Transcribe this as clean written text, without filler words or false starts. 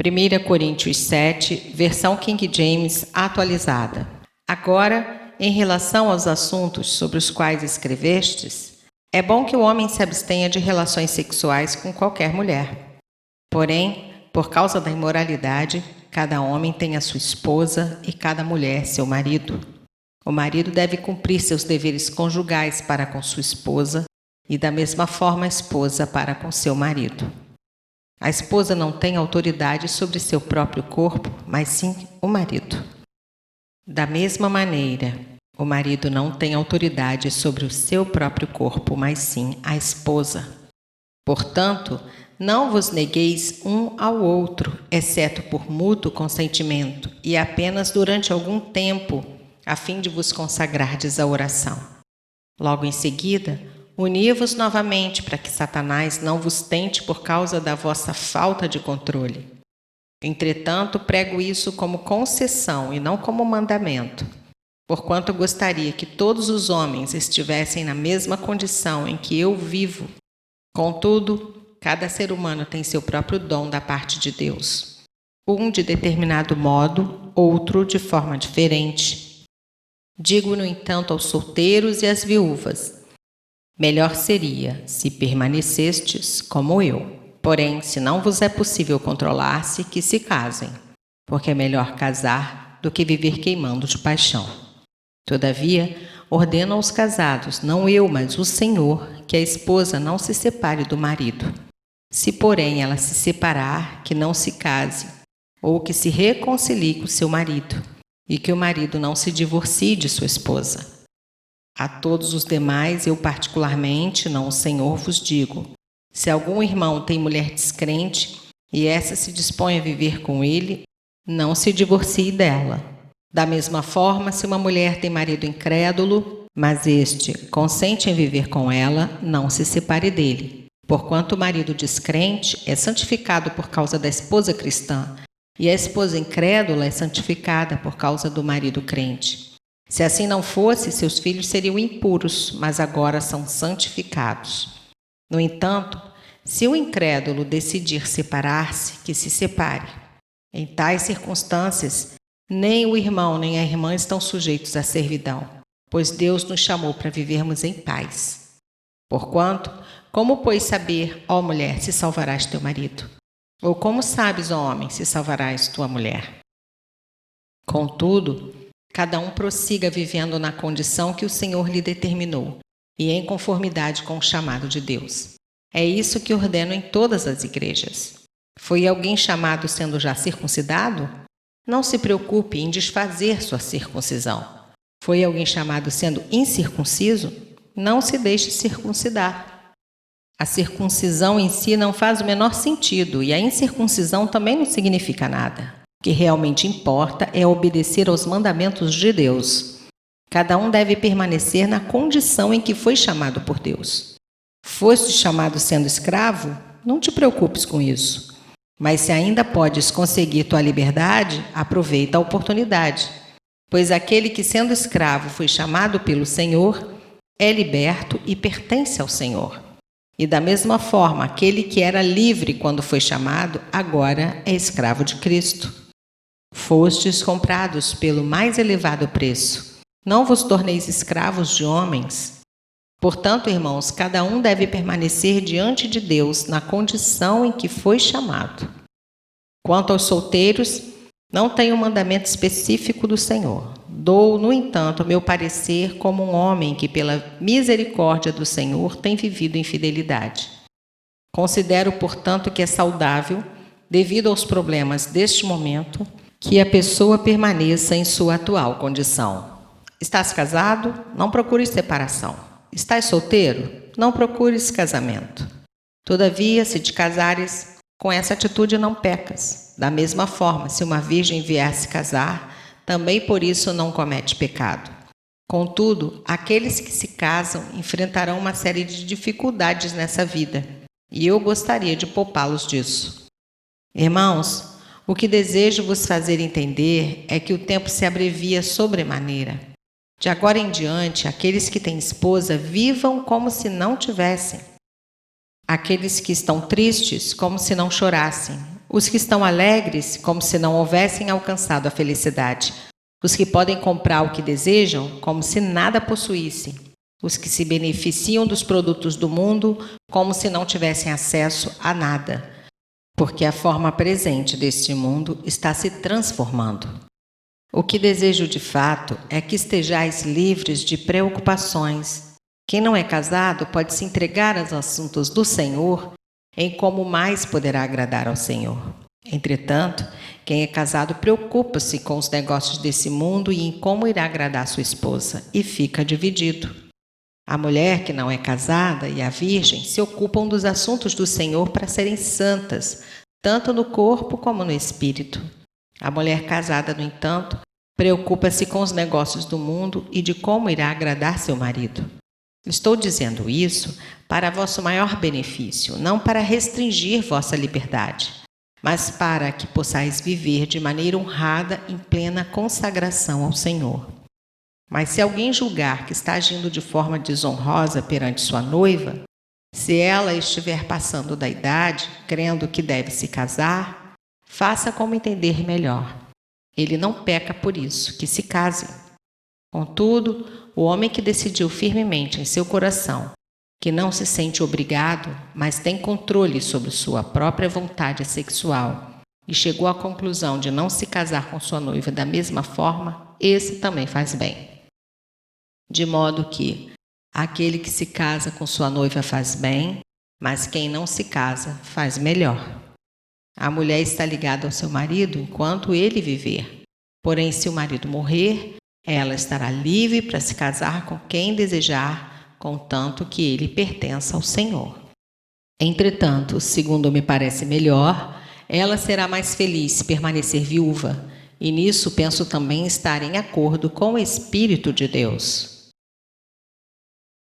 1 Coríntios 7, versão King James atualizada. Agora, em relação aos assuntos sobre os quais escrevestes, é bom que o homem se abstenha de relações sexuais com qualquer mulher. Porém, por causa da imoralidade, cada homem tem a sua esposa e cada mulher seu marido. O marido deve cumprir seus deveres conjugais para com sua esposa e da mesma forma a esposa para com seu marido. A esposa não tem autoridade sobre seu próprio corpo, mas sim o marido. Da mesma maneira, o marido não tem autoridade sobre o seu próprio corpo, mas sim a esposa. Portanto, não vos negueis um ao outro, exceto por mútuo consentimento, e apenas durante algum tempo, a fim de vos consagrardes à oração. Logo em seguida, uni-vos novamente para que Satanás não vos tente por causa da vossa falta de controle. Entretanto, prego isso como concessão e não como mandamento, porquanto gostaria que todos os homens estivessem na mesma condição em que eu vivo. Contudo, cada ser humano tem seu próprio dom da parte de Deus. Um de determinado modo, outro de forma diferente. Digo, no entanto, aos solteiros e às viúvas: melhor seria se permanecestes como eu. Porém, se não vos é possível controlar-se, que se casem, porque é melhor casar do que viver queimando de paixão. Todavia, ordeno aos casados, não eu, mas o Senhor, que a esposa não se separe do marido. Se, porém, ela se separar, que não se case, ou que se reconcilie com seu marido, e que o marido não se divorcie de sua esposa. A todos os demais, eu particularmente, não o Senhor, vos digo: se algum irmão tem mulher descrente, e essa se dispõe a viver com ele, não se divorcie dela. Da mesma forma, se uma mulher tem marido incrédulo, mas este consente em viver com ela, não se separe dele. Porquanto o marido descrente é santificado por causa da esposa cristã, e a esposa incrédula é santificada por causa do marido crente. Se assim não fosse, seus filhos seriam impuros, mas agora são santificados. No entanto, se o incrédulo decidir separar-se, que se separe. Em tais circunstâncias, nem o irmão nem a irmã estão sujeitos à servidão, pois Deus nos chamou para vivermos em paz. Porquanto, como pois saber, ó mulher, se salvarás teu marido? Ou como sabes, ó homem, se salvarás tua mulher? Contudo, cada um prossiga vivendo na condição que o Senhor lhe determinou, e em conformidade com o chamado de Deus. É isso que ordeno em todas as igrejas. Foi alguém chamado sendo já circuncidado? Não se preocupe em desfazer sua circuncisão. Foi alguém chamado sendo incircunciso? Não se deixe circuncidar. A circuncisão em si não faz o menor sentido, e a incircuncisão também não significa nada. O que realmente importa é obedecer aos mandamentos de Deus. Cada um deve permanecer na condição em que foi chamado por Deus. Foste chamado sendo escravo? Não te preocupes com isso. Mas se ainda podes conseguir tua liberdade, aproveita a oportunidade. Pois aquele que, sendo escravo, foi chamado pelo Senhor, é liberto e pertence ao Senhor. E da mesma forma, aquele que era livre quando foi chamado, agora é escravo de Cristo. Fostes comprados pelo mais elevado preço. Não vos torneis escravos de homens. Portanto, irmãos, cada um deve permanecer diante de Deus na condição em que foi chamado. Quanto aos solteiros, não tenho um mandamento específico do Senhor. Dou, no entanto, meu parecer como um homem que, pela misericórdia do Senhor, tem vivido em fidelidade. Considero, portanto, que é saudável, devido aos problemas deste momento, que a pessoa permaneça em sua atual condição. Estás casado? Não procures separação. Estás solteiro? Não procures casamento. Todavia, se te casares, com essa atitude não pecas. Da mesma forma, se uma virgem vier se casar, também por isso não comete pecado. Contudo, aqueles que se casam enfrentarão uma série de dificuldades nessa vida, e eu gostaria de poupá-los disso. Irmãos, o que desejo vos fazer entender é que o tempo se abrevia sobremaneira. De agora em diante, aqueles que têm esposa vivam como se não tivessem. Aqueles que estão tristes, como se não chorassem. Os que estão alegres, como se não houvessem alcançado a felicidade. Os que podem comprar o que desejam, como se nada possuíssem. Os que se beneficiam dos produtos do mundo, como se não tivessem acesso a nada. Porque a forma presente deste mundo está se transformando. O que desejo de fato é que estejais livres de preocupações. Quem não é casado pode se entregar aos assuntos do Senhor em como mais poderá agradar ao Senhor. Entretanto, quem é casado preocupa-se com os negócios desse mundo e em como irá agradar sua esposa, e fica dividido. A mulher que não é casada e a virgem se ocupam dos assuntos do Senhor para serem santas, tanto no corpo como no espírito. A mulher casada, no entanto, preocupa-se com os negócios do mundo e de como irá agradar seu marido. Estou dizendo isso para vosso maior benefício, não para restringir vossa liberdade, mas para que possais viver de maneira honrada em plena consagração ao Senhor. Mas se alguém julgar que está agindo de forma desonrosa perante sua noiva, se ela estiver passando da idade, crendo que deve se casar, faça como entender melhor. Ele não peca por isso, que se case. Contudo, o homem que decidiu firmemente em seu coração que não se sente obrigado, mas tem controle sobre sua própria vontade sexual e chegou à conclusão de não se casar com sua noiva da mesma forma, esse também faz bem. De modo que aquele que se casa com sua noiva faz bem, mas quem não se casa faz melhor. A mulher está ligada ao seu marido enquanto ele viver. Porém, se o marido morrer, ela estará livre para se casar com quem desejar, contanto que ele pertença ao Senhor. Entretanto, segundo me parece melhor, ela será mais feliz se permanecer viúva, e nisso penso também estar em acordo com o Espírito de Deus.